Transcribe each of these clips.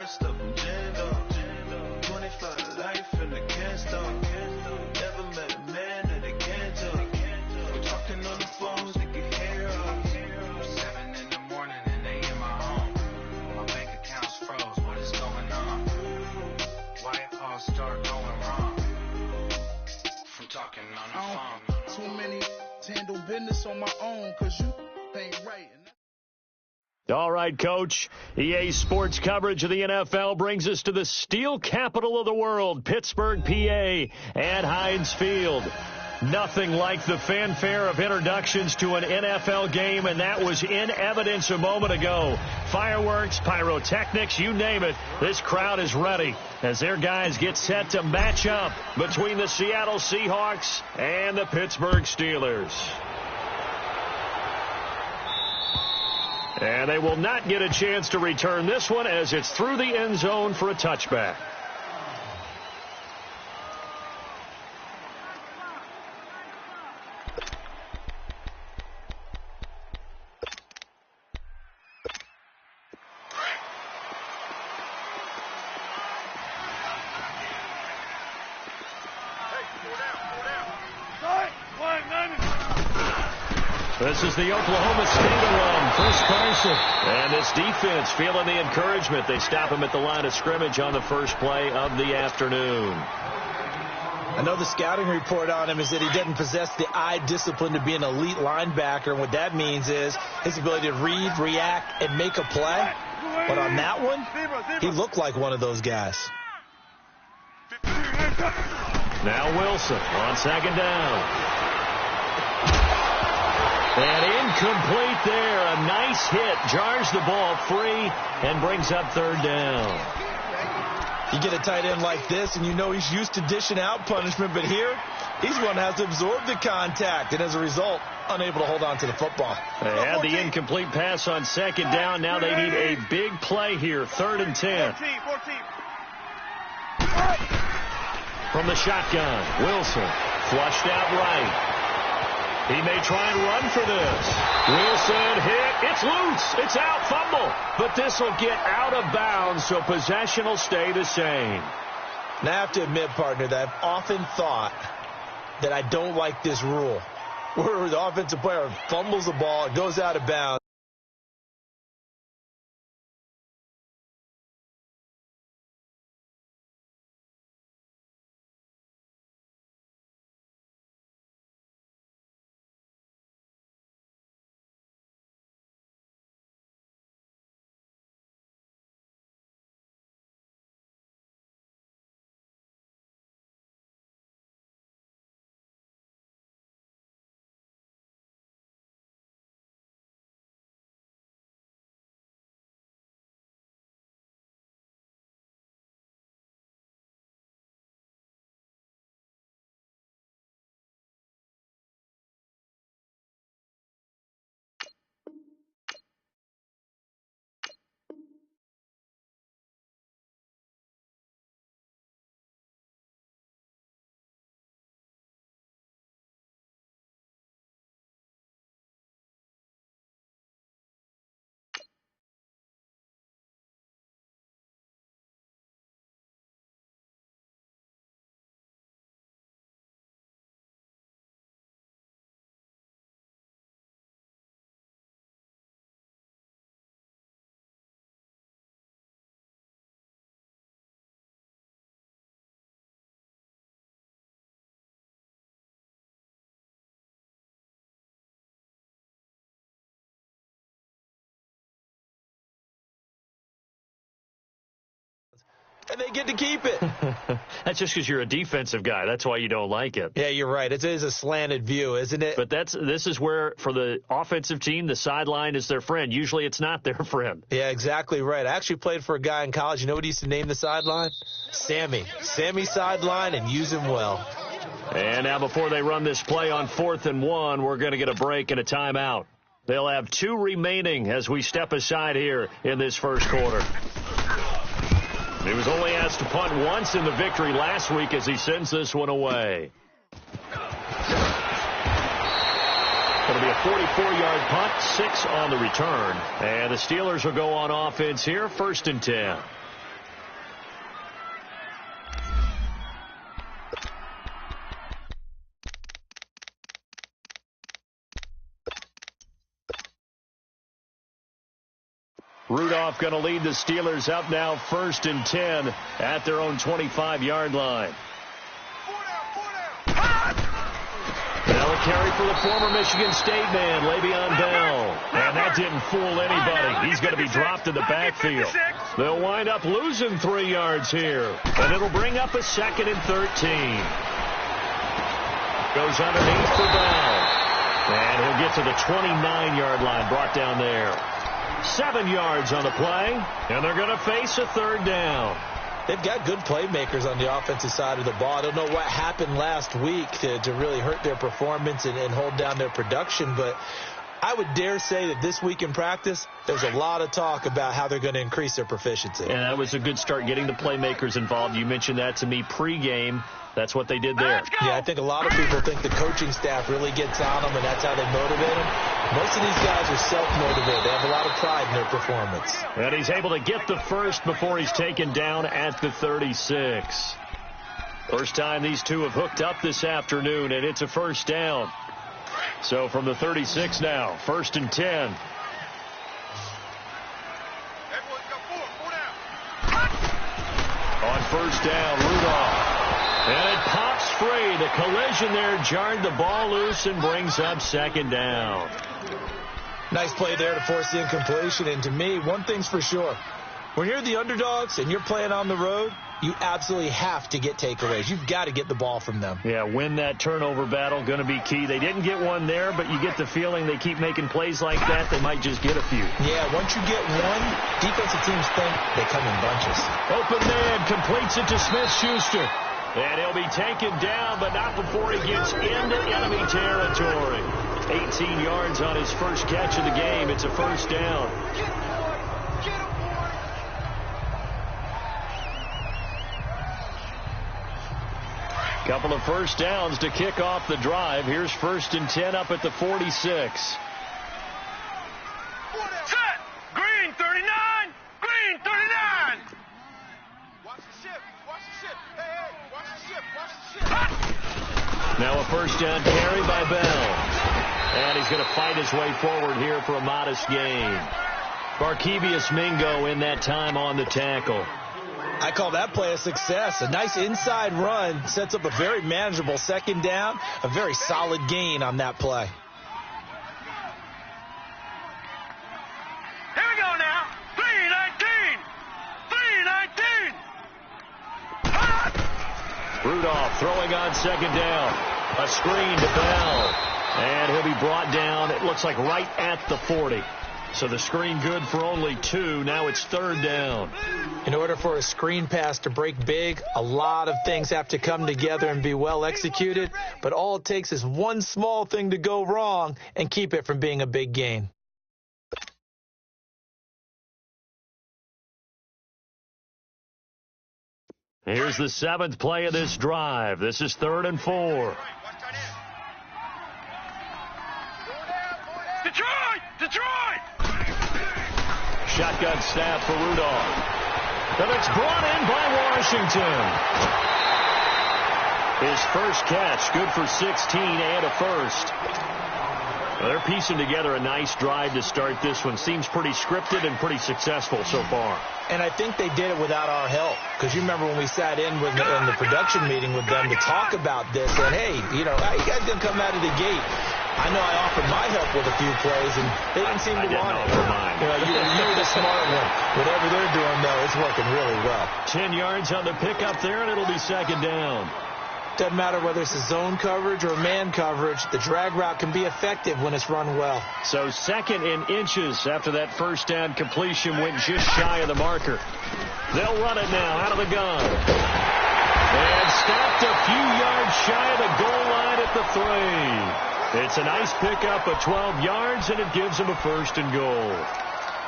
rest of them jammed up. 25 to life and I can't stop. Never met a man that I can't talk. We're talking on the phones, they can hear us. 7 in the morning and they in my home. My bank account's froze, what is going on? Why it all start going wrong? From talking on the phone. Too many to handle business on my own, cause you ain't right. All right, Coach. EA Sports coverage of the NFL brings us to the steel capital of the world, Pittsburgh, PA, at Heinz Field. Nothing like the fanfare of introductions to an NFL game, and that was in evidence a moment ago. Fireworks, pyrotechnics, you name it. This crowd is ready as their guys get set to match up between the Seattle Seahawks and the Pittsburgh Steelers. And they will not get a chance to return this one as it's through the end zone for a touchback. This is the Oklahoma State alum, Chris Carson. And this defense feeling the encouragement. They stop him at the line of scrimmage on the first play of the afternoon. I know the scouting report on him is that he doesn't possess the eye discipline to be an elite linebacker. And what that means is his ability to read, react, and make a play. But on that one, he looked like one of those guys. Now Wilson on second down. And incomplete there. A nice hit. Jars the ball free and brings up third down. You get a tight end like this, and you know he's used to dishing out punishment. But here, he's one that has to absorb the contact. And as a result, unable to hold on to the football. They had the incomplete pass on second down. Now they need a big play here. 3rd and 10. From the shotgun, Wilson flushed out right. He may try and run for this. Wilson hit. It's loose. It's out. Fumble. But this will get out of bounds, so possession will stay the same. Now, I have to admit, partner, that I've often thought that I don't like this rule, where the offensive player fumbles the ball, it goes out of bounds. And they get to keep it. That's just because you're a defensive guy. That's why you don't like it. Yeah, you're right. It is a slanted view, isn't it? But this is where, for the offensive team, the sideline is their friend. Usually it's not their friend. Yeah, exactly right. I actually played for a guy in college. You know what he used to name the sideline? Sammy. Sammy sideline, and use him well. And now before they run this play on 4th and 1, we're going to get a break and a timeout. They'll have 2 remaining as we step aside here in this first quarter. He was only asked to punt once in the victory last week as he sends this one away. Going to be a 44-yard punt, 6 on the return. And the Steelers will go on offense here, 1st and 10. Rudolph going to lead the Steelers up now 1st and 10 at their own 25-yard line. Now a carry for the former Michigan State man, Le'Veon Bell. And that didn't fool anybody. He's going to be dropped in the backfield. They'll wind up losing 3 yards here. And it'll bring up a 2nd and 13. Goes underneath for Bell. And he'll get to the 29-yard line, brought down there. 7 yards on the play, and they're going to face a 3rd down. They've got good playmakers on the offensive side of the ball. I don't know what happened last week to really hurt their performance and hold down their production, but I would dare say that this week in practice, there's a lot of talk about how they're going to increase their proficiency. And that was a good start, getting the playmakers involved. You mentioned that to me pregame. That's what they did there. Yeah, I think a lot of people think the coaching staff really gets on them, and that's how they motivate them. Most of these guys are self-motivated. They have a lot of pride in their performance. And he's able to get the first before he's taken down at the 36. First time these two have hooked up this afternoon, and it's a 1st down. So from the 36 now, 1st and 10. On 1st down, Rudolph. And it pops free. The collision there jarred the ball loose and brings up 2nd down. Nice play there to force the incompletion. And to me, one thing's for sure. When you're the underdogs and you're playing on the road, you absolutely have to get takeaways. You've got to get the ball from them. Yeah, win that turnover battle, going to be key. They didn't get one there, but you get the feeling they keep making plays like that, they might just get a few. Yeah, once you get one, defensive teams think they come in bunches. Open man completes it to Smith-Schuster. And he'll be taken down, but not before he gets into enemy territory. 18 yards on his first catch of the game. It's a 1st down. Couple of 1st downs to kick off the drive. Here's 1st and 10 up at the 46. Set! Green 39! Green 39! Watch the ship! Watch the ship! Hey, watch the ship! Watch the ship! Now a 1st down carry by Bell. And he's going to fight his way forward here for a modest gain. Barkevius Mingo in that time on the tackle. I call that play a success. A nice inside run sets up a very manageable 2nd down. A very solid gain on that play. Here we go now. 3-19. 3-19. Rudolph throwing on 2nd down. A screen to Bell. And he'll be brought down, it looks like right at the 40. So the screen good for only 2. Now it's 3rd down. In order for a screen pass to break big, a lot of things have to come together and be well executed. But all it takes is one small thing to go wrong and keep it from being a big gain. Here's the 7th play of this drive. This is 3rd and 4. Detroit! Shotgun snap for Rudolph. And it's brought in by Washington. His first catch, good for 16 and a 1st. Well, they're piecing together a nice drive to start this one. Seems pretty scripted and pretty successful so far. And I think they did it without our help. Because you remember when we sat in the production meeting with them to talk about this. And, hey, you know, how you guys going to come out of the gate? I know I offered my help with a few plays, and they didn't seem to want it. You're the smart one. Whatever they're doing, though, it's working really well. 10 yards on the pickup there, and it'll be 2nd down. Doesn't matter whether it's a zone coverage or man coverage. The drag route can be effective when it's run well. So 2nd in inches after that 1st down completion went just shy of the marker. They'll run it now out of the gun. And stopped a few yards shy of the goal line at the 3. It's a nice pickup of 12 yards, and it gives him a 1st and goal.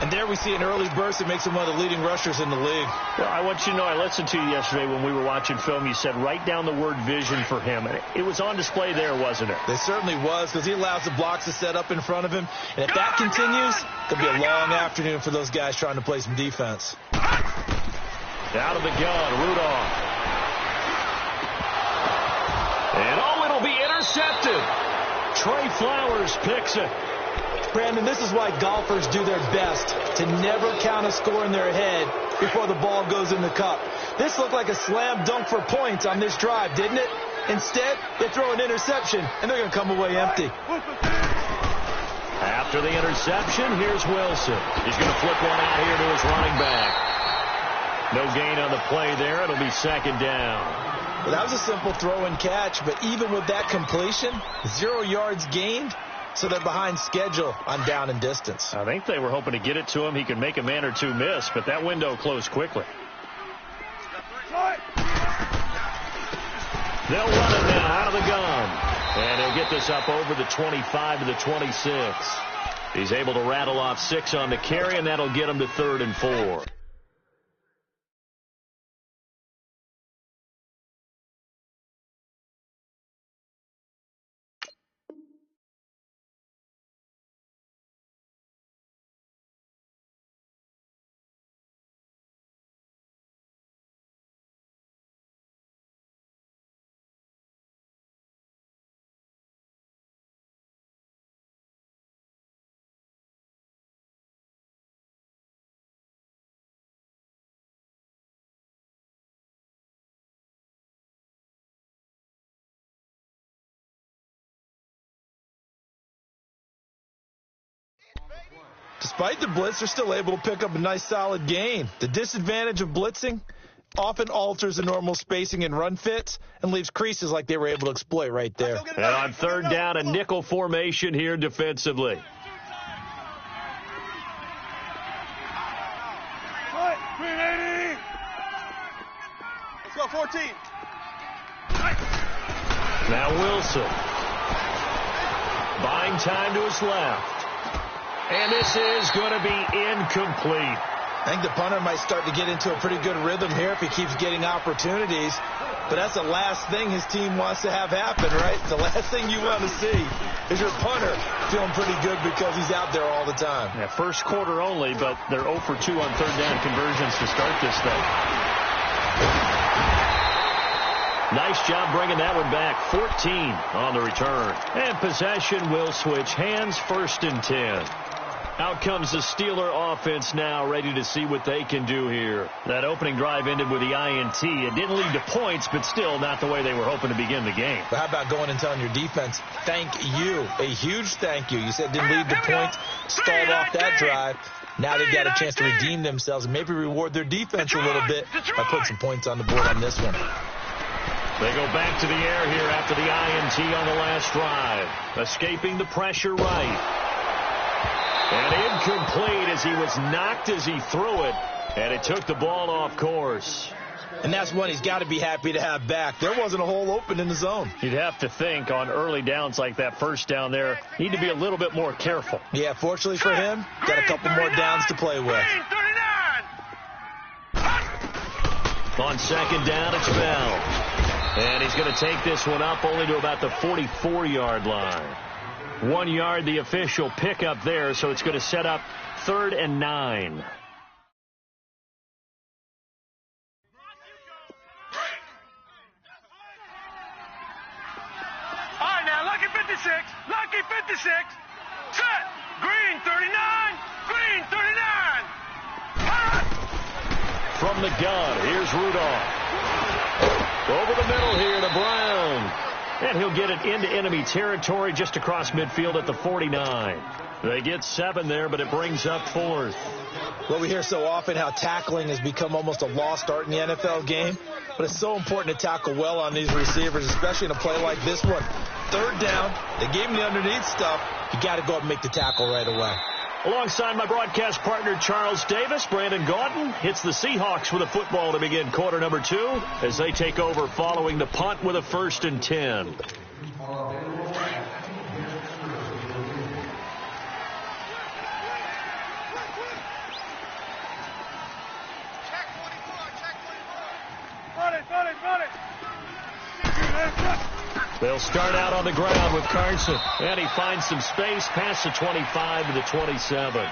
And there we see an early burst that makes him one of the leading rushers in the league. Well, I want you to know, I listened to you yesterday when we were watching film. You said write down the word vision for him. It was on display there, wasn't it? It certainly was, because he allows the blocks to set up in front of him. And if that continues, it'll be a long afternoon for those guys trying to play some defense. Out of the gun, Rudolph. And it'll be intercepted. Trey Flowers picks it. Brandon, this is why golfers do their best to never count a score in their head before the ball goes in the cup. This looked like a slam dunk for points on this drive, didn't it? Instead, they throw an interception, and they're going to come away empty. After the interception, here's Wilson. He's going to flip one out here to his running back. No gain on the play there. It'll be second down. Well, that was a simple throw and catch, but even with that completion, 0 yards gained, so they're behind schedule on down and distance. I think they were hoping to get it to him. He could make a man or two miss, but that window closed quickly. They'll run it now out of the gun. And he'll get this up over the 25 to the 26. He's able to rattle off 6 on the carry, and that'll get him to 3rd and 4. Despite the blitz, they're still able to pick up a nice solid gain. The disadvantage of blitzing often alters the normal spacing and run fits and leaves creases like they were able to exploit right there. And on 3rd down, a nickel formation here defensively. Let's go, 14. Now Wilson. Buying time to his left. And this is going to be incomplete. I think the punter might start to get into a pretty good rhythm here if he keeps getting opportunities. But that's the last thing his team wants to have happen, right? The last thing you want to see is your punter feeling pretty good because he's out there all the time. Yeah, first quarter only, but they're 0 for 2 on 3rd down conversions to start this thing. Nice job bringing that one back. 14 on the return. And possession will switch hands, 1st and 10. Out comes the Steeler offense now, ready to see what they can do here. That opening drive ended with the INT. It didn't lead to points, but still not the way they were hoping to begin the game. But how about going and telling your defense, thank you, a huge thank you. You said it didn't lead to points, stalled off that drive. Now they've got a chance to redeem themselves and maybe reward their defense a little bit by putting some points on the board on this one. They go back to the air here after the INT on the last drive. Escaping the pressure right. And incomplete as he was knocked as he threw it. And it took the ball off course. And that's one he's got to be happy to have back. There wasn't a hole open in the zone. You'd have to think on early downs like that first down there, need to be a little bit more careful. Yeah, fortunately for him, got a couple more downs to play with. On 2nd down, it's Bell. And he's going to take this one up only to about the 44-yard line. 1 yard, the official pickup there, so it's going to set up 3rd and 9. All right, now, Lucky 56, Lucky 56, set, green 39, green 39. From the gun, here's Rudolph. Over the middle here to Brown. And he'll get it into enemy territory just across midfield at the 49. They get 7 there, but it brings up 4th. Well, we hear so often how tackling has become almost a lost art in the NFL game, but it's so important to tackle well on these receivers, especially in a play like this one. 3rd down, they gave him the underneath stuff. You got to go up and make the tackle right away. Alongside my broadcast partner, Charles Davis, Brandon Gaudin hits the Seahawks with a football to begin quarter number 2 as they take over following the punt with a 1st and 10. They'll start out on the ground with Carson, and he finds some space past the 25 to the 27.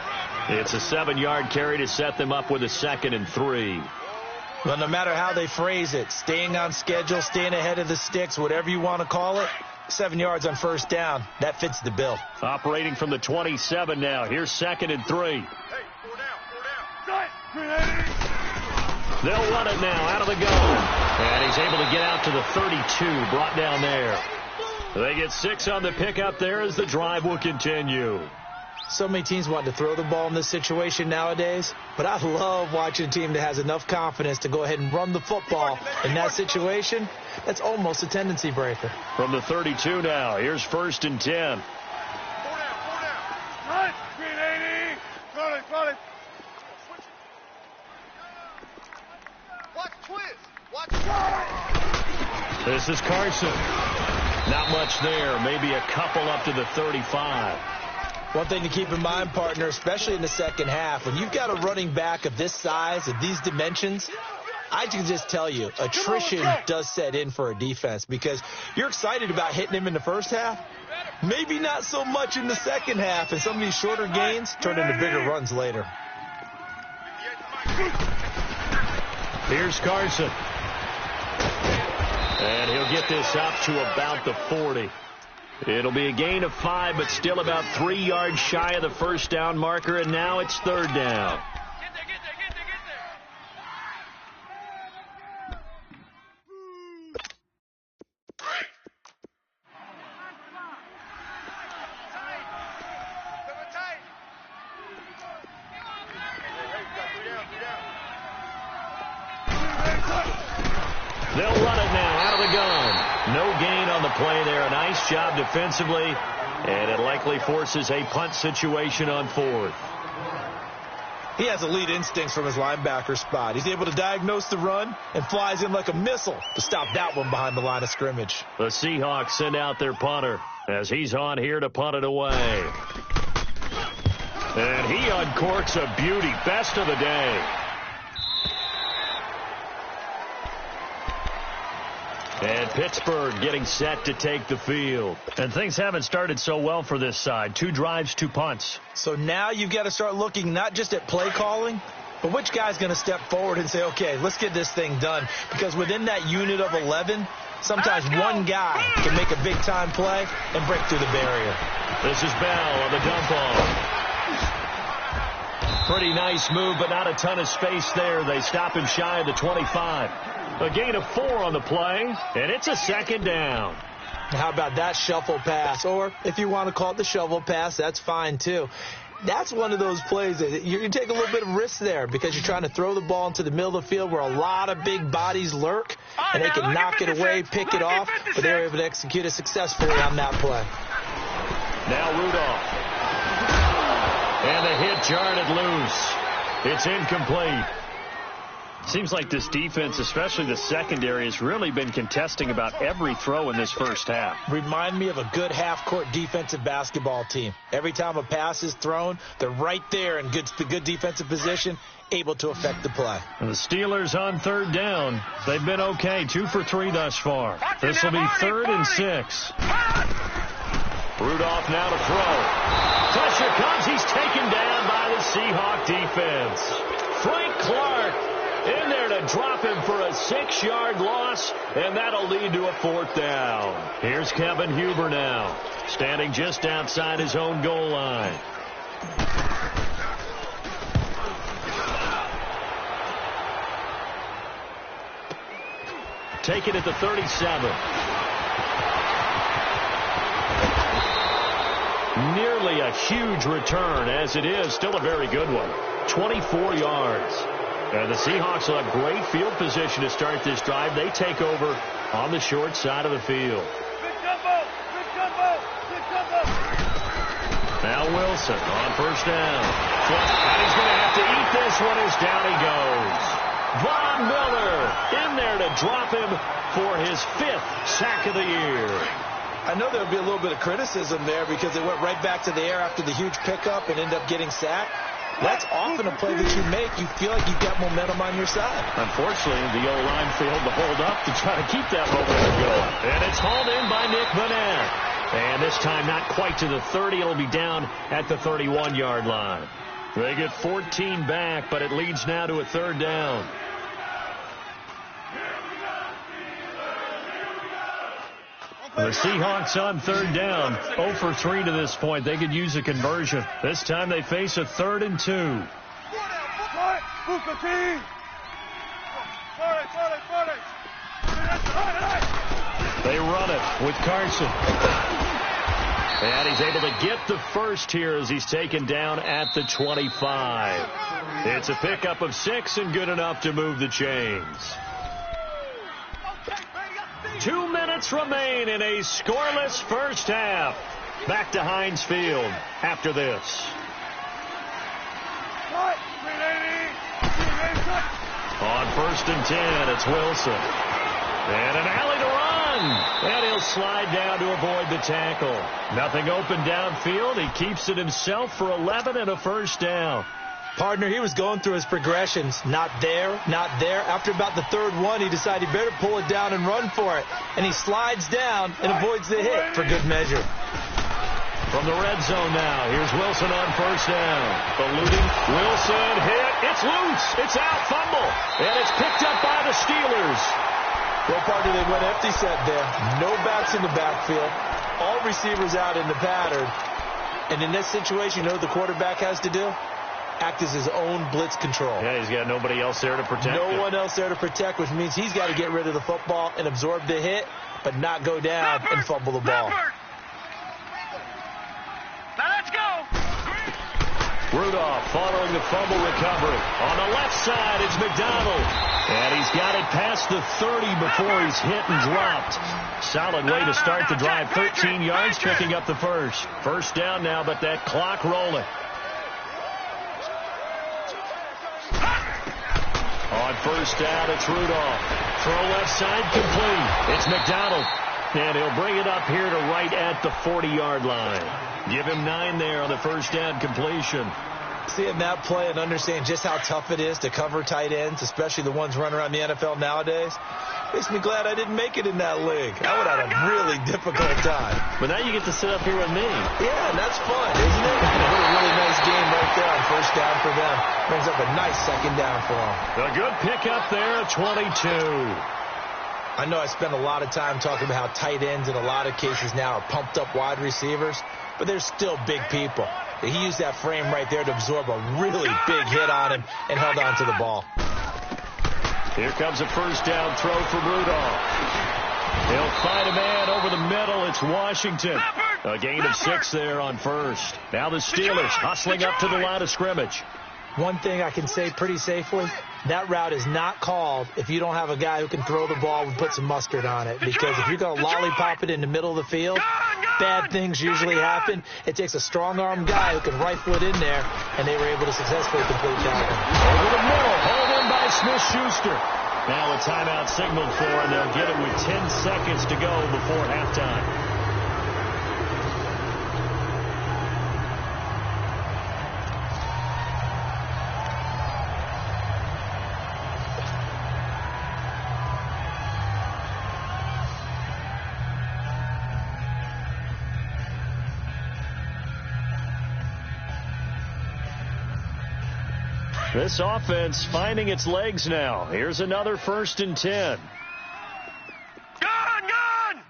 It's a 7-yard carry to set them up with a 2nd and 3. Well, no matter how they phrase it, staying on schedule, staying ahead of the sticks, whatever you want to call it, 7 yards on first down. That fits the bill. Operating from the 27 now. Here's 2nd and 3. They'll run it now out of the gun. And he's able to get out to the 32, brought down there. They get 6 on the pickup there as the drive will continue. So many teams want to throw the ball in this situation nowadays, but I love watching a team that has enough confidence to go ahead and run the football. In that situation, that's almost a tendency breaker. From the 32 now, here's 1st and 10. This is Carson. Not much there. Maybe a couple up to the 35. One thing to keep in mind, partner, especially in the second half, when you've got a running back of this size, of these dimensions, I can just tell you, attrition does set in for a defense because you're excited about hitting him in the first half. Maybe not so much in the second half, and some of these shorter gains turn into bigger runs later. Here's Carson. And he'll get this up to about the 40. It'll be a gain of 5, but still about 3 yards shy of the first down marker, and now it's 3rd down. They'll run it now out of the gun. No gain on the play there. A nice job defensively, and it likely forces a punt situation on 4th. He has elite instincts from his linebacker spot. He's able to diagnose the run and flies in like a missile to stop that one behind the line of scrimmage. The Seahawks send out their punter as he's on here to punt it away. And he uncorks a beauty. Best of the day. And Pittsburgh getting set to take the field. And things haven't started so well for this side. 2 drives, 2 punts. So now you've got to start looking not just at play calling, but which guy's going to step forward and say, okay, let's get this thing done. Because within that unit of 11, sometimes one guy can make a big-time play and break through the barrier. This is Bell on the dump off. Pretty nice move, but not a ton of space there. They stop him shy of the 25. A gain of 4 on the play, and it's a 2nd down. How about that shuffle pass? Or if you want to call it the shovel pass, that's fine too. That's one of those plays that you take a little bit of risk there because you're trying to throw the ball into the middle of the field where a lot of big bodies lurk, and they can knock it away, pick it off, but they're able to execute it successfully on that play. Now Rudolph. And the hit jarred it loose. It's incomplete. Seems like this defense, especially the secondary, has really been contesting about every throw in this first half. Remind me of a good half-court defensive basketball team. Every time a pass is thrown, they're right there in good defensive position, able to affect the play. And the Steelers on 3rd down. They've been okay, 2 for 3 thus far. This will be 3rd and 6. Rudolph now to throw. Pressure comes. He's taken down by the Seahawk defense. Frank Clark in there to drop him for a 6-yard loss, and that'll lead to a 4th down. Here's Kevin Huber now, standing just outside his own goal line. Take it at the 37. Nearly a huge return, as it is still a very good one. 24 yards. And the Seahawks will have great field position to start this drive. They take over on the short side of the field. Now Wilson on 1st down. And he's going to have to eat this one as down he goes. Von Miller in there to drop him for his 5th sack of the year. I know there'll be a little bit of criticism there because they went right back to the air after the huge pickup and ended up getting sacked. That's often a play that you make. You feel like you've got momentum on your side. Unfortunately, the O-line failed to hold up to try to keep that momentum going. And it's hauled in by Nick Burnett. And this time not quite to the 30. It'll be down at the 31-yard line. They get 14 back, but it leads now to a 3rd down. The Seahawks on third down, 0 for 3 to this point. They could use a conversion. This time they face a 3rd and 2. They run it with Carson. And he's able to get the first here as he's taken down at the 25. It's a pickup of 6 and good enough to move the chains. 2 minutes remain in a scoreless first half. Back to Heinz Field after this. On 1st and 10, it's Wilson. And an alley to run. And he'll slide down to avoid the tackle. Nothing open downfield. He keeps it himself for 11 and a first down. Partner, he was going through his progressions. Not there, not there. After about the 3rd one, he decided he better pull it down and run for it. And he slides down and avoids the hit for good measure. From the red zone now, here's Wilson on 1st down. Eluding, Wilson hit. It's loose. It's out, fumble. And it's picked up by the Steelers. Well, partner, they went empty set there. No backs in the backfield. All receivers out in the pattern. And in this situation, you know what the quarterback has to do? Act as his own blitz control. Yeah, he's got nobody else there to protect him. No one else there to protect, which means he's got to get rid of the football and absorb the hit, but not go down and fumble the ball. Now let's go. Rudolph following the fumble recovery. On the left side, it's McDonald. And he's got it past the 30 before he's hit and dropped. Solid way to start the drive. 13 yards, picking up the first. First down now, but that clock rolling. On 1st down, it's Rudolph. Throw left side, complete. It's McDonald. And he'll bring it up here to right at the 40-yard line. Give him 9 there on the 1st down completion. Seeing that play and understand just how tough it is to cover tight ends, especially the ones running around the NFL nowadays, makes me glad I didn't make it in that league. I would have had a really difficult time. But now you get to sit up here with me. Yeah, and that's fun, isn't it? A really nice game right there on 1st down for them. Brings up a nice 2nd down for them. A good pickup there at 22. I know I spend a lot of time talking about how tight ends in a lot of cases now are pumped up wide receivers, but they're still big people. He used that frame right there to absorb a really big hit on him and held on to the ball. Here comes a 1st down throw for Rudolph. He'll find a man over the middle. It's Washington. A gain of 6 there on 1st. Now the Steelers hustling up to the line of scrimmage. One thing I can say pretty safely, that route is not called if you don't have a guy who can throw the ball and put some mustard on it. Because if you're going to lollipop it in the middle of the field, bad things usually happen. It takes a strong-arm guy who can rifle it in there, and they were able to successfully complete that one. Over the middle, hauled in by Smith-Schuster. Now a timeout signaled for, and they'll get it with 10 seconds to go before halftime. This offense finding its legs now. Here's another 1st and 10. Gone!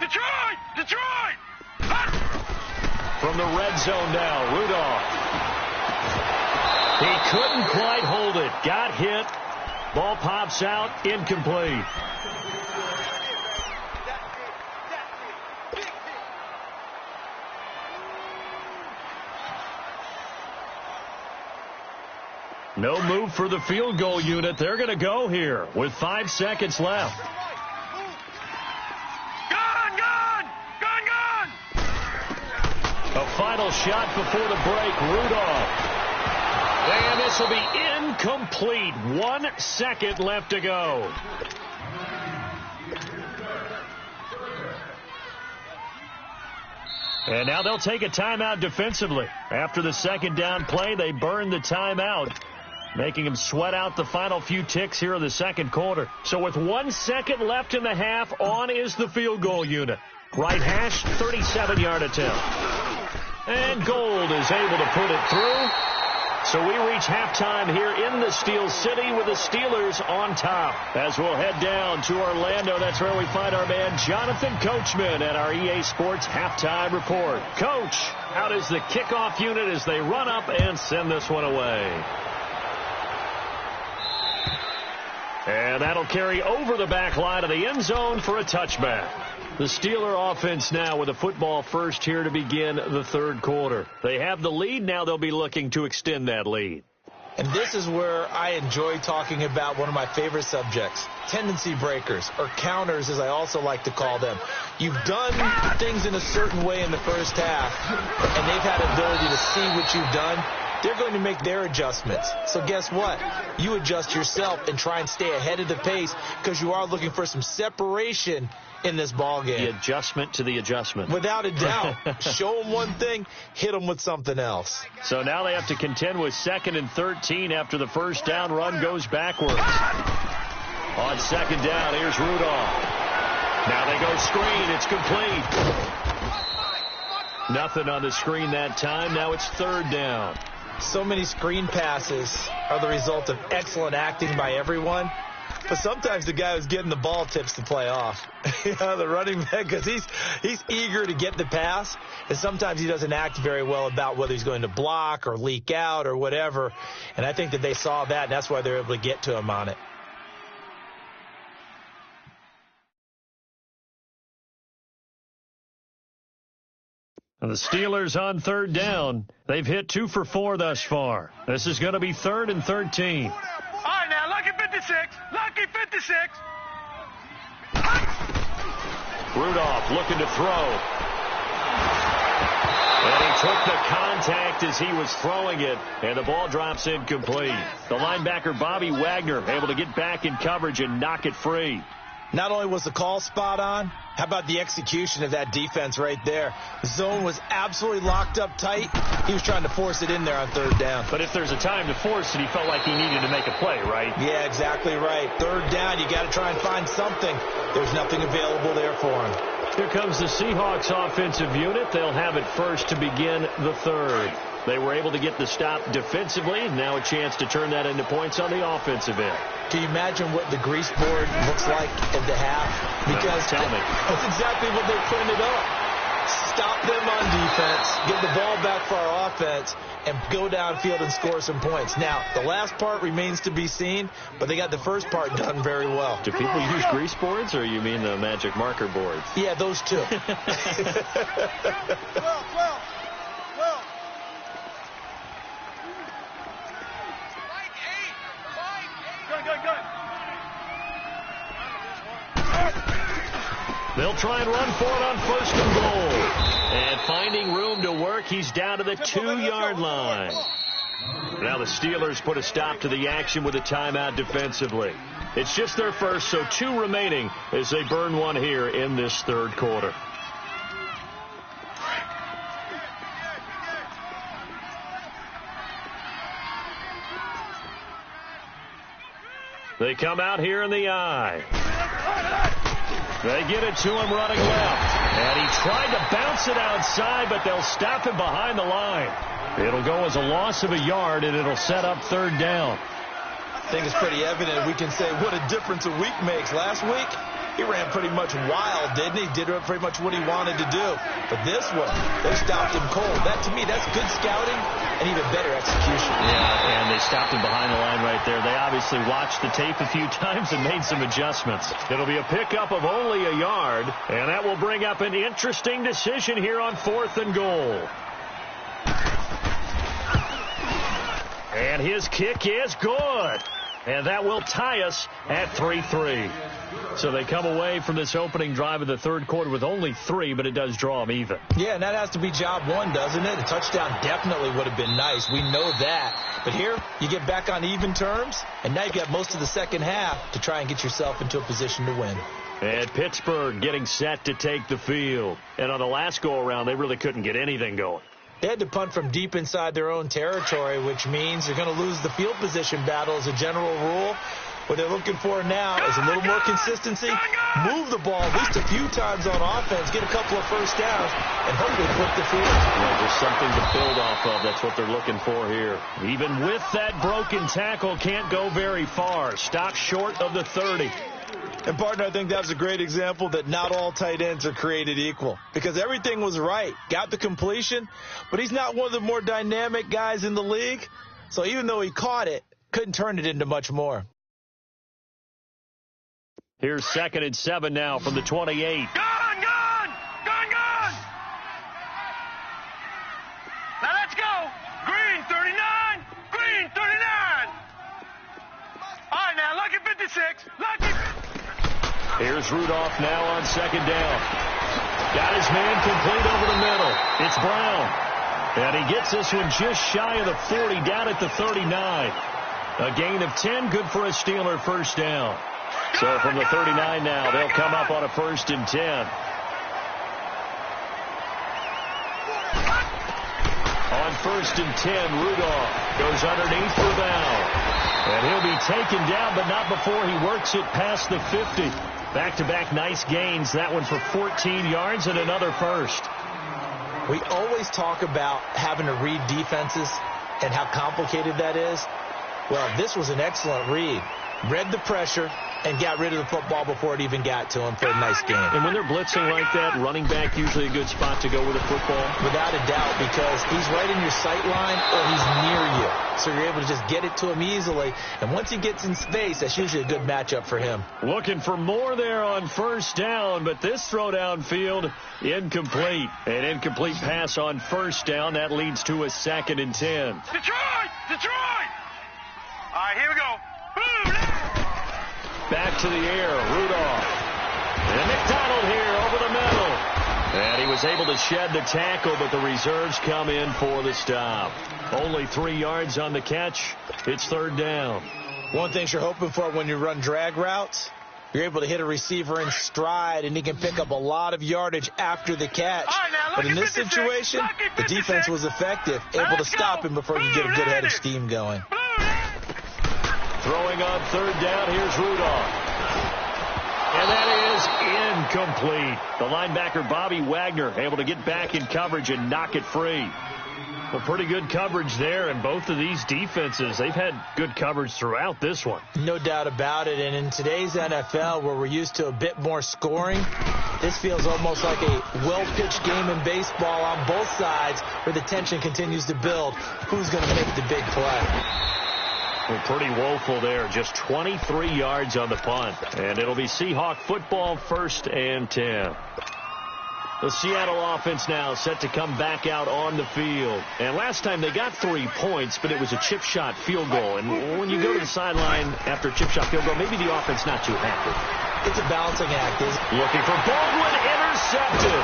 Detroit! From the red zone now, Rudolph. He couldn't quite hold it. Got hit. Ball pops out, incomplete. No move for the field goal unit. They're going to go here with 5 seconds left. Gone! A final shot before the break. Rudolph. And this will be incomplete. 1 second left to go. And now they'll take a timeout defensively. After the 2nd down play, they burn the timeout, making him sweat out the final few ticks here in the 2nd quarter. So with 1 second left in the half, on is the field goal unit. Right hash, 37-yard attempt. And Gold is able to put it through. So we reach halftime here in the Steel City with the Steelers on top. As we'll head down to Orlando, that's where we find our man Jonathan Coachman at our EA Sports Halftime Report. Coach, how does the kickoff unit as they run up and send this one away? And that'll carry over the back line of the end zone for a touchback. The Steeler offense now with a football first here to begin the third quarter. They have the lead. Now they'll be looking to extend that lead. And this is where I enjoy talking about one of my favorite subjects, tendency breakers, or counters as I also like to call them. You've done things in a certain way in the first half, and they've had ability to see what you've done. They're going to make their adjustments. So guess what? You adjust yourself and try and stay ahead of the pace because you are looking for some separation in this ball game. The adjustment to the adjustment. Without a doubt. Show them one thing, hit them with something else. So now they have to contend with 2nd and 13 after the first down run goes backwards. On 2nd down, here's Rudolph. Now they go screen. It's complete. Nothing on the screen that time. Now it's 3rd down. So many screen passes are the result of excellent acting by everyone. But sometimes the guy who's getting the ball tips the play off. The running back, because he's eager to get the pass, and sometimes he doesn't act very well about whether he's going to block or leak out or whatever. And I think that they saw that, and that's why they're able to get to him on it. And the Steelers on 3rd down. They've hit 2 for 4 thus far. This is going to be 3rd and 13. All right, now, lucky 56. Lucky 56. Rudolph looking to throw. And he took the contact as he was throwing it, and the ball drops incomplete. The linebacker, Bobby Wagner, able to get back in coverage and knock it free. Not only was the call spot on, how about the execution of that defense right there? The zone was absolutely locked up tight. He was trying to force it in there on 3rd down. But if there's a time to force it, he felt like he needed to make a play, right? Yeah, exactly right. 3rd down, you got to try and find something. There's nothing available there for him. Here comes the Seahawks offensive unit. They'll have it first to begin the 3rd. They were able to get the stop defensively. Now a chance to turn that into points on the offensive end. Can you imagine what the grease board looks like at the half? Because tell me. That's exactly what they're putting it up. Stop them on defense, get the ball back for our offense, and go downfield and score some points. Now, the last part remains to be seen, but they got the first part done very well. Do people use grease boards, or you mean the magic marker boards? Yeah, those two. They'll try and run for it on 1st and goal. And finding room to work, he's down to the 2-yard line. Now the Steelers put a stop to the action with a timeout defensively. It's just their first, so 2 remaining as they burn one here in this 3rd quarter. They come out here in the eye. They get it to him running left. And he tried to bounce it outside, but they'll stop him behind the line. It'll go as a loss of a yard, and it'll set up 3rd down. I think it's pretty evident. We can say what a difference a week makes. Last week, he ran pretty much wild, didn't he? Did pretty much what he wanted to do. But this one, they stopped him cold. That, to me, that's good scouting and even better execution. Yeah, and they stopped him behind the line right there. They obviously watched the tape a few times and made some adjustments. It'll be a pickup of only a yard, and that will bring up an interesting decision here on 4th and goal. And his kick is good. And that will tie us at 3-3. So they come away from this opening drive of the 3rd quarter with only 3, but it does draw them even. Yeah, and that has to be job 1, doesn't it? A touchdown definitely would have been nice. We know that. But here, you get back on even terms, and now you've got most of the second half to try and get yourself into a position to win. And Pittsburgh getting set to take the field. And on the last go-around, they really couldn't get anything going. They had to punt from deep inside their own territory, which means you're going to lose the field position battle as a general rule. What they're looking for now is a little more consistency, move the ball at least a few times on offense, get a couple of first downs, and hopefully flip the field. Yeah, just something to build off of. That's what they're looking for here. Even with that broken tackle, can't go very far. Stop short of the 30. And, partner, I think that was a great example that not all tight ends are created equal, because everything was right. Got the completion, but he's not one of the more dynamic guys in the league. So even though he caught it, couldn't turn it into much more. Here's 2nd and 7 now from the 28. Gone! Now let's go! Green 39! Green 39! All right, now, lucky 56! Lucky 56! Here's Rudolph now on 2nd down. Got his man complete over the middle. It's Brown. And he gets this one just shy of the 40, down at the 39. A gain of 10, good for a Steeler first down. So from the 39 now, they'll come up on a 1st and 10. On 1st and 10, Rudolph goes underneath for Val. And he'll be taken down, but not before he works it past the 50. Back-to-back nice gains. That one for 14 yards and another first. We always talk about having to read defenses and how complicated that is. Well, this was an excellent read. Read the pressure and got rid of the football before it even got to him for a nice game. And when they're blitzing like that, running back usually a good spot to go with the football? Without a doubt, because he's right in your sight line or he's near you. So you're able to just get it to him easily. And once he gets in space, that's usually a good matchup for him. Looking for more there on 1st down, but this throw downfield, incomplete. An incomplete pass on 1st down. That leads to a 2nd and 10. Detroit! All right, here we go. Back to the air, Rudolph. And McDonald here over the middle. And he was able to shed the tackle, but the reserves come in for the stop. Only 3 yards on the catch. It's 3rd down. One thing you're hoping for when you run drag routes, you're able to hit a receiver in stride, and he can pick up a lot of yardage after the catch. Right, now, but in this situation, the defense was effective, able to stop him before he could get a good head of steam going. Throwing on 3rd down, here's Rudolph. And that is incomplete. The linebacker, Bobby Wagner, able to get back in coverage and knock it free. Well, pretty good coverage there, and both of these defenses, they've had good coverage throughout this one. No doubt about it, and in today's NFL, where we're used to a bit more scoring, this feels almost like a well-pitched game in baseball on both sides, where the tension continues to build. Who's going to make the big play? Well, pretty woeful there. Just 23 yards on the punt. And it'll be Seahawk football, 1st and 10. The Seattle offense now set to come back out on the field. And last time they got 3 points, but it was a chip shot field goal. And when you go to the sideline after a chip shot field goal, maybe the offense not too happy. It's a balancing act, isn't it? Looking for Baldwin, intercepted.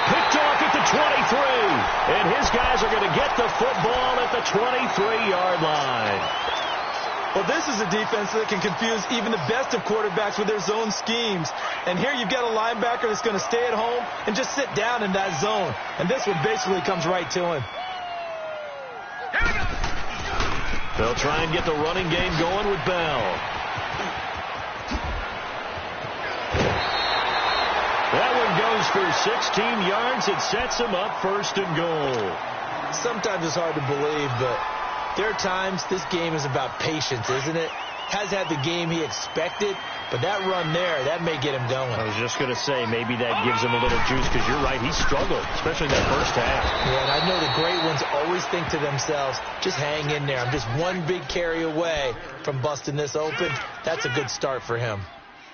Picked off at the 23. And his guys are going to get the football at the 23-yard line. Well, this is a defense that can confuse even the best of quarterbacks with their zone schemes. And here you've got a linebacker that's going to stay at home and just sit down in that zone. And this one basically comes right to him. They'll try and get the running game going with Bell. That one goes for 16 yards. It sets him up 1st and goal. Sometimes it's hard to believe, but there are times this game is about patience, isn't it? Has had the game he expected, but that run there, that may get him going. I was just going to say, maybe that gives him a little juice, because you're right, he struggled, especially in that first half. Yeah, and I know the great ones always think to themselves, just hang in there. I'm just one big carry away from busting this open. That's a good start for him.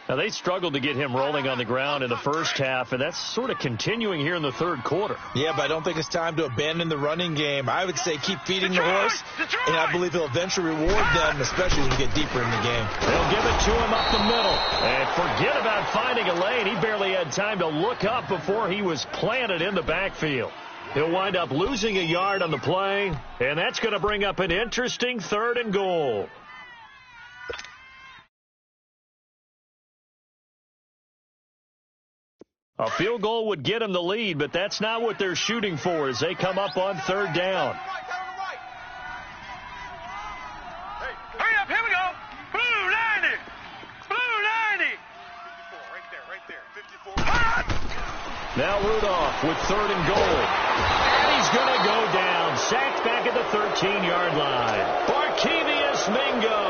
Now, they struggled to get him rolling on the ground in the first half, and that's sort of continuing here in the 3rd quarter. Yeah, but I don't think it's time to abandon the running game. I would say keep feeding the horse, and I believe he'll eventually reward them, especially as we get deeper in the game. They'll give it to him up the middle. And forget about finding a lane. He barely had time to look up before he was planted in the backfield. He'll wind up losing a yard on the play, and that's going to bring up an interesting 3rd and goal. A field goal would get them the lead, but that's not what they're shooting for as they come up on 3rd down. Hurry up, here we go. Blue 90. Now Rudolph with 3rd and goal. And he's going to go down. Sacked back at the 13-yard line. Barkevius Mingo.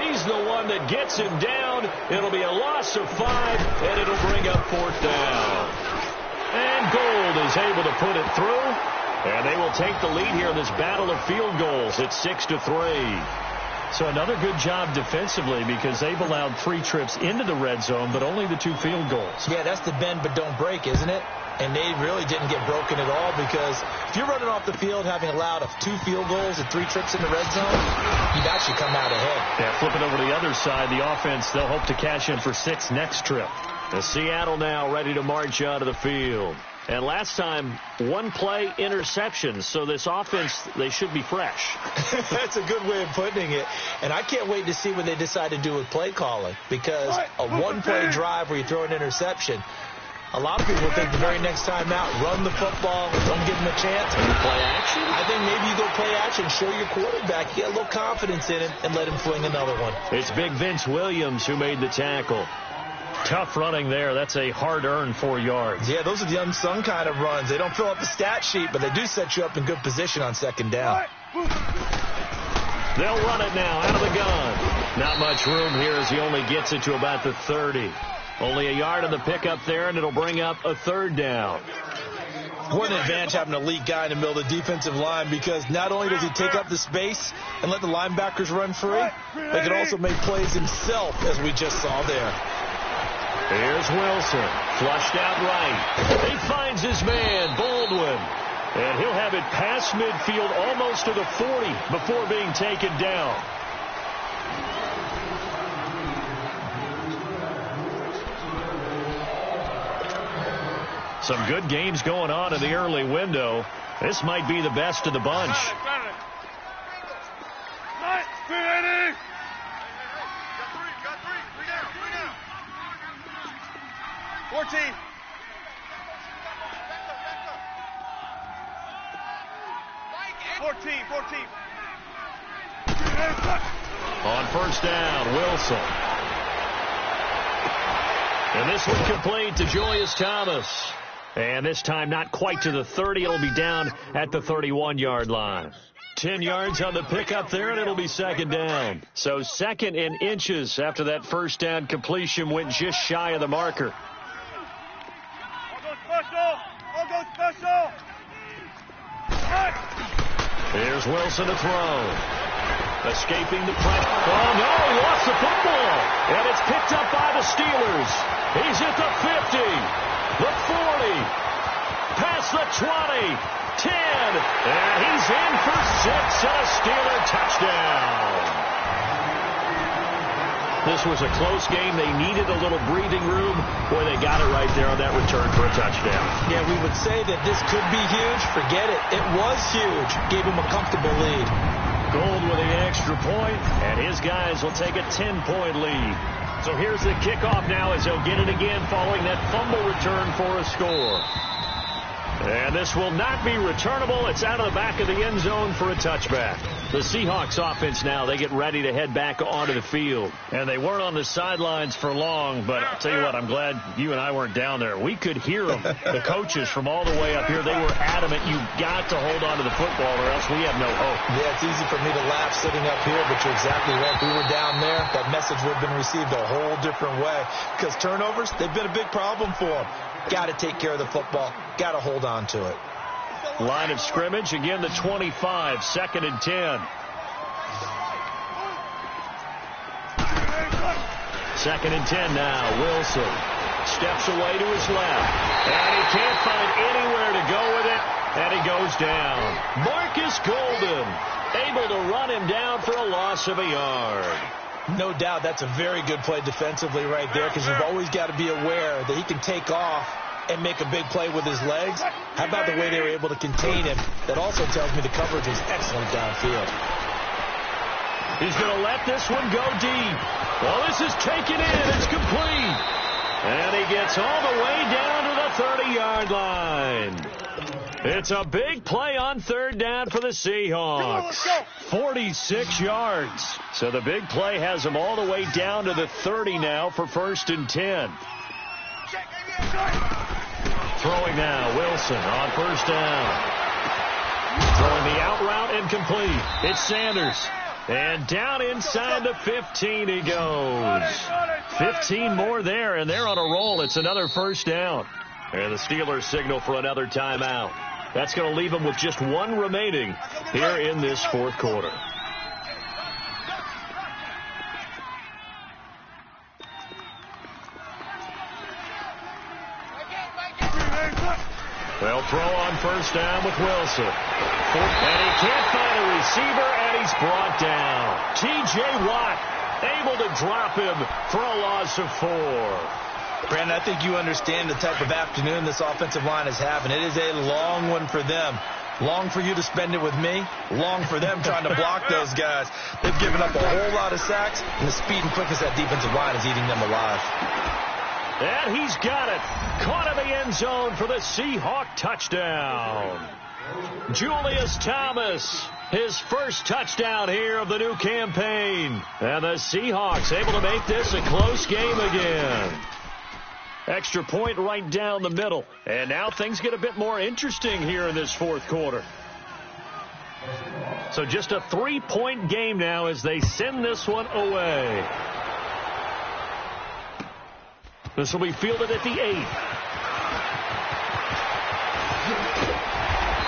He's the one that gets him down. It'll be a loss of 5, and it'll bring up 4th down. And Gold is able to put it through. And they will take the lead here in this battle of field goals. It's 6-3. So another good job defensively because they've allowed 3 trips into the red zone, but only the 2 field goals. Yeah, that's the bend but don't break, isn't it? And they really didn't get broken at all because if you're running off the field having allowed 2 field goals and 3 trips in the red zone, you've actually come out ahead. Yeah, flipping over to the other side, the offense, they'll hope to cash in for 6 next trip. The Seattle now ready to march onto the field. And last time, 1-play interception. So this offense, they should be fresh. That's a good way of putting it. And I can't wait to see what they decide to do with play calling. Because a 1-play drive where you throw an interception, a lot of people think the very next time out, run the football, don't give them a chance. Play action? I think maybe you go play action, show your quarterback, get a little confidence in him, and let him fling another one. It's big Vince Williams who made the tackle. Tough running there. That's a hard-earned 4 yards. Yeah, those are the unsung kind of runs. They don't fill up the stat sheet, but they do set you up in good position on 2nd down. They'll run it now out of the gun. Not much room here as he only gets it to about the 30. Only a yard on the pickup there, and it'll bring up a 3rd down. What an advantage having an elite guy in the middle of the defensive line because not only does he take up the space and let the linebackers run free, but he can also make plays himself, as we just saw there. Here's Wilson, flushed out right. He finds his man, Baldwin. And he'll have it past midfield almost to the 40 before being taken down. Some good games going on in the early window. This might be the best of the bunch. 14. On 1st down, Wilson. And this one complete to Julius Thomas. And this time not quite to the 30. It'll be down at the 31-yard line. 10 yards on the pickup there, and it'll be 2nd down. So 2nd in inches after that 1st down completion went just shy of the marker. I'll go special. Here's Wilson to throw. Escaping the pressure. Oh, no, he lost the football. And it's picked up by the Steelers. He's at the 50, the 40, past the 20, 10, and he's in for 6 and a Steeler touchdown. This was a close game. They needed a little breathing room. Boy, they got it right there on that return for a touchdown. Yeah, we would say that this could be huge. Forget it. It was huge. Gave him a comfortable lead. Gold with the extra point, and his guys will take a 10-point lead. So here's the kickoff now as they'll get it again following that fumble return for a score. And this will not be returnable. It's out of the back of the end zone for a touchback. The Seahawks offense now, they get ready to head back onto the field. And they weren't on the sidelines for long, but I'll tell you what, I'm glad you and I weren't down there. We could hear them, the coaches from all the way up here. They were adamant, you've got to hold on to the football or else we have no hope. Yeah, it's easy for me to laugh sitting up here, but you're exactly right. If we were down there, that message would have been received a whole different way. Because turnovers, they've been a big problem for them. Got to take care of the football. Got to hold on to it. Line of scrimmage, again the 25, 2nd and 10. 2nd and 10 now. Wilson steps away to his left. And he can't find anywhere to go with it. And he goes down. Marcus Golden able to run him down for a loss of a yard. No doubt that's a very good play defensively right there because you've always got to be aware that he can take off and make a big play with his legs. How about the way they were able to contain him? That also tells me the coverage was excellent downfield. He's going to let this one go deep. Well, this is taken in. It's complete. And he gets all the way down to the 30-yard line. It's a big play on 3rd down for the Seahawks. 46 yards. So the big play has them all the way down to the 30 now for 1st and 10. Throwing now, Wilson on first down. Throwing the out route incomplete. It's Sanders. And down inside the 15 he goes. 15 more there, and they're on a roll. It's another first down. And the Steelers signal for another timeout. That's going to leave them with just one remaining here in this fourth quarter. They'll throw on first down with Wilson. And he can't find a receiver, and he's brought down. T.J. Watt able to drop him for a loss of 4. Brandon, I think you understand the type of afternoon this offensive line is having. It is a long one for them. Long for you to spend it with me. Long for them trying to block those guys. They've given up a whole lot of sacks, and the speed and quickness of that defensive line is eating them alive. And he's got it. Caught in the end zone for the Seahawk touchdown. Julius Thomas, his first touchdown here of the new campaign. And the Seahawks able to make this a close game again. Extra point right down the middle. And now things get a bit more interesting here in this fourth quarter. So just a 3-point game now as they send this one away. This will be fielded at the 8.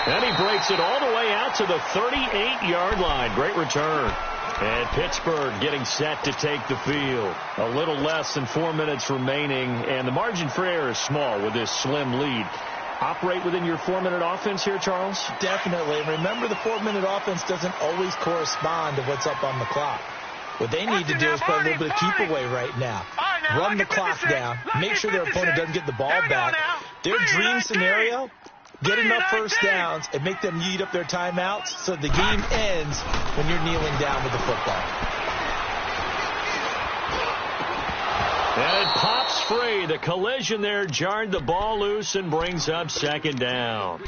And he breaks it all the way out to the 38-yard line. Great return. And Pittsburgh getting set to take the field. A little less than 4 minutes remaining, and the margin for error is small with this slim lead. Operate within your 4-minute offense here, Charles? Definitely. And remember, the 4-minute offense doesn't always correspond to what's up on the clock. What they need to do is play a little bit of keep away right now. Run the clock down. Make sure their opponent doesn't get the ball back. Their dream scenario, get enough first downs and make them eat up their timeouts so the game ends when you're kneeling down with the football. And it pops free. The collision there jarred the ball loose and brings up second down.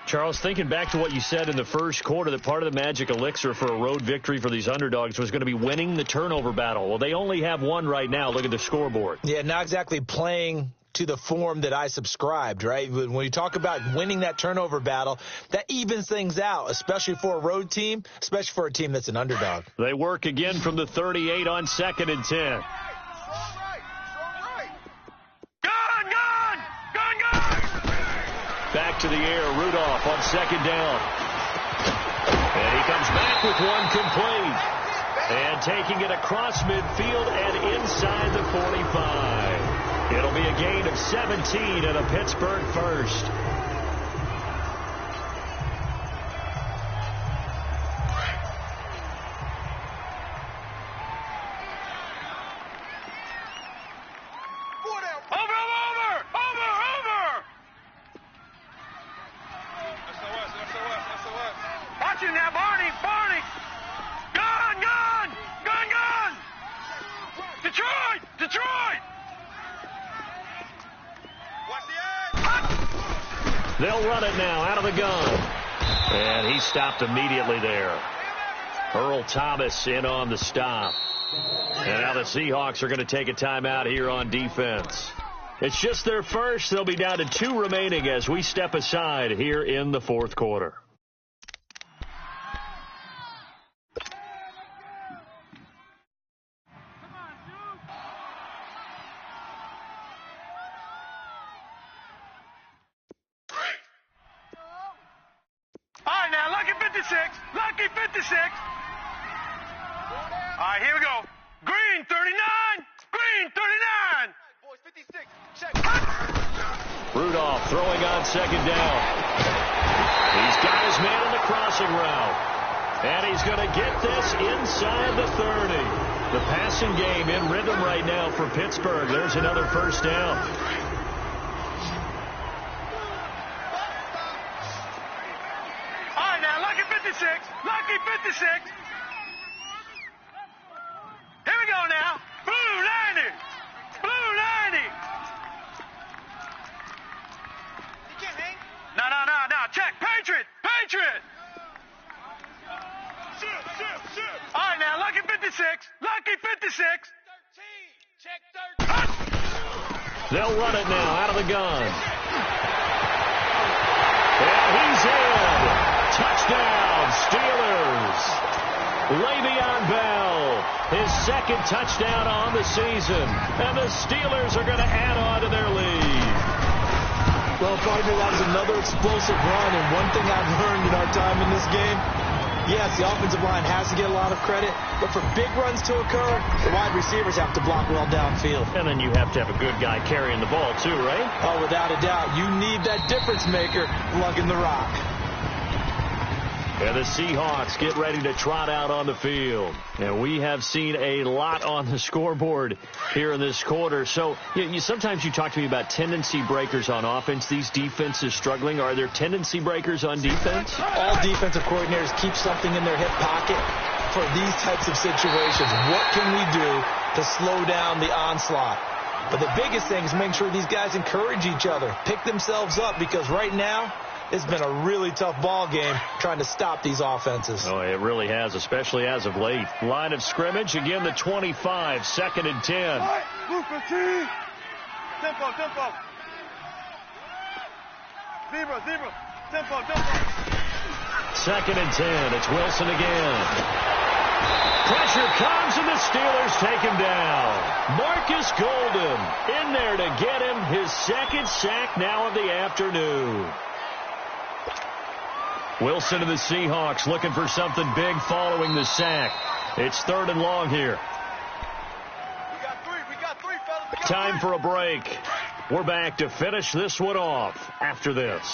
Charles, thinking back to what you said in the first quarter, that part of the magic elixir for a road victory for these underdogs was going to be winning the turnover battle. Well, they only have one right now. Look at the scoreboard. Yeah, not exactly playing to the form that I subscribed, right? When you talk about winning that turnover battle, that evens things out, especially for a road team, especially for a team that's an underdog. They work again from the 38 on 2nd and 10. Back to the air, Rudolph on second down. And he comes back with one complete. And taking it across midfield and inside the 45. It'll be a gain of 17 and a Pittsburgh first. They'll run it now out of the gun. And he stopped immediately there. Earl Thomas in on the stop. And now the Seahawks are going to take a timeout here on defense. It's just their first. They'll be down to 2 remaining as we step aside here in the fourth quarter. Lucky 56. All right, here we go. Green 39. Green 39. Boys, 56. Check. Rudolph throwing on second down. He's got his man in the crossing route. And he's going to get this inside the 30. The passing game in rhythm right now for Pittsburgh. There's another first down. Lucky 56. Here we go now. Blue 90. Blue 90. You can't hang. No. Check. Patriot. All right, now. Lucky 56. Lucky 56. 13. Check 13. They'll run it now out of the gun. And he's in. Touchdown, Steelers. Le'Veon Bell, his second touchdown on the season. And the Steelers are going to add on to their lead. Well, partner, that was another explosive run. And one thing I've learned in our time in this game, yes, the offensive line has to get a lot of credit. But for big runs to occur, the wide receivers have to block well downfield. And then you have to have a good guy carrying the ball, too, right? Oh, without a doubt. You need that difference maker lugging the rock. And the Seahawks get ready to trot out on the field. And we have seen a lot on the scoreboard here in this quarter. So sometimes you talk to me about tendency breakers on offense. These defenses struggling. Are there tendency breakers on defense? All defensive coordinators keep something in their hip pocket for these types of situations. What can we do to slow down the onslaught? But the biggest thing is make sure these guys encourage each other, pick themselves up, because right now, it's been a really tough ball game trying to stop these offenses. Oh, it really has, especially as of late. Line of scrimmage, again the 25, 2nd and 10. Tempo. Zebra. Tempo. 2nd and 10. It's Wilson again. Pressure comes, and the Steelers take him down. Marcus Golden in there to get him his second sack now of the afternoon. Wilson and the Seahawks looking for something big following the sack. It's 3rd and long here. We got three, fellas. Time for a break. We're back to finish this one off after this.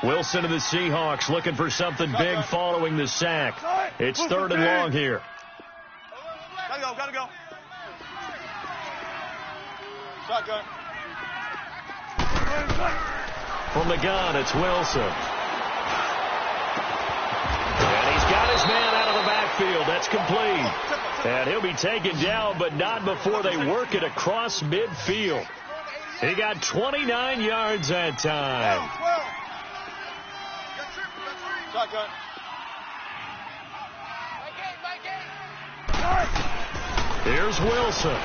Wilson and the Seahawks looking for something big following the sack. It's 3rd and long here. Gotta go. Shotgun. From the gun, it's Wilson. And he's got his man out of the backfield. That's complete. And he'll be taken down, but not before they work it across midfield. He got 29 yards that time. Shotgun. Here's Wilson.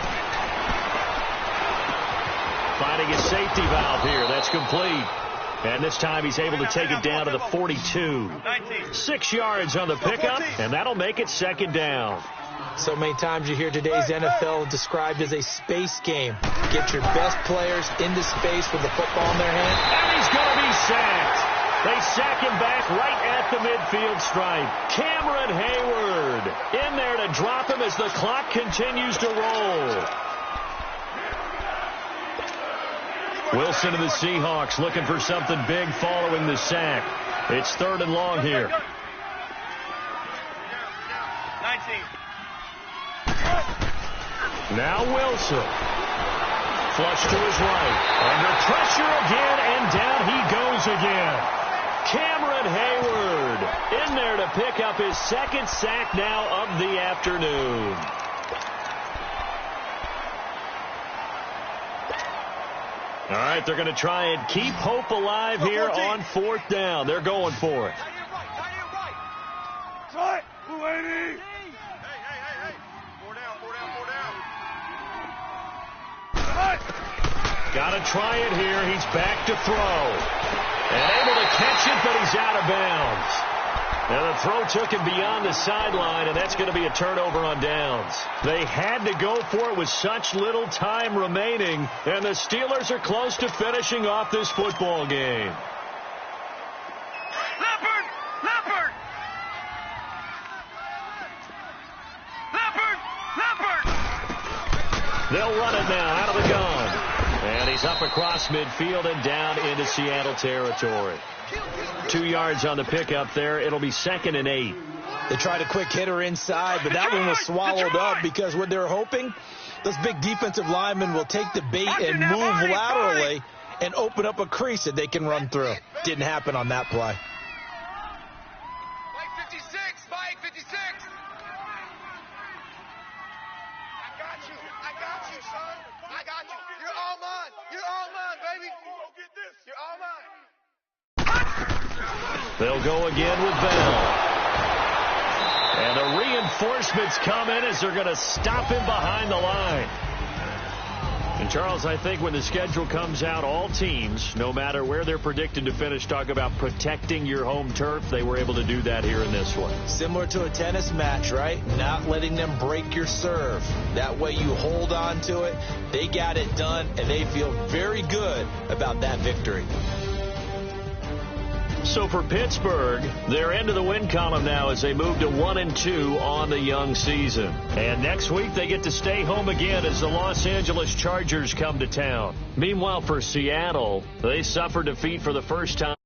Finding a safety valve here. That's complete. And this time he's able to take it down to the 42. 6 yards on the pickup, and that'll make it 2nd down. So many times you hear today's NFL described as a space game. Get your best players into space with the football in their hand. And he's going to be sacked. They sack him back right at the midfield stripe. Cameron Hayward in there to drop him as the clock continues to roll. Wilson and the Seahawks looking for something big following the sack. It's 3rd and long here. 19. Now Wilson. Flush to his right. Under pressure again, and down he goes again. Cameron Hayward in there to pick up his 2nd sack now of the afternoon. All right, they're going to try and keep hope alive here on 4th down. They're going for it. Try it, 280. Hey. 4 down. Got to try it here. He's back to throw. And able to catch it, but he's out of bounds. Now the throw took him beyond the sideline, and that's going to be a turnover on downs. They had to go for it with such little time remaining, and the Steelers are close to finishing off this football game. Leopard! They'll run it now out of the gun. And he's up across midfield and down into Seattle territory. 2 yards on the pickup there. It'll be 2nd and 8. They tried a quick hitter inside, but that one was swallowed up because what they're hoping, those big defensive linemen will take the bait and move laterally and open up a crease that they can run through. Didn't happen on that play. Mike 56, Mike 56. I got you, son. I got you. You're all mine, baby. You're all mine. They'll go again with Bell. And the reinforcements come in as they're going to stop him behind the line. And, Charles, I think when the schedule comes out, all teams, no matter where they're predicted to finish, talk about protecting your home turf. They were able to do that here in this one. Similar to a tennis match, right? Not letting them break your serve. That way you hold on to it. They got it done, and they feel very good about that victory. So for Pittsburgh, they're into the win column now as they move to 1-2 on the young season. And next week they get to stay home again as the Los Angeles Chargers come to town. Meanwhile, for Seattle, they suffered defeat for the first time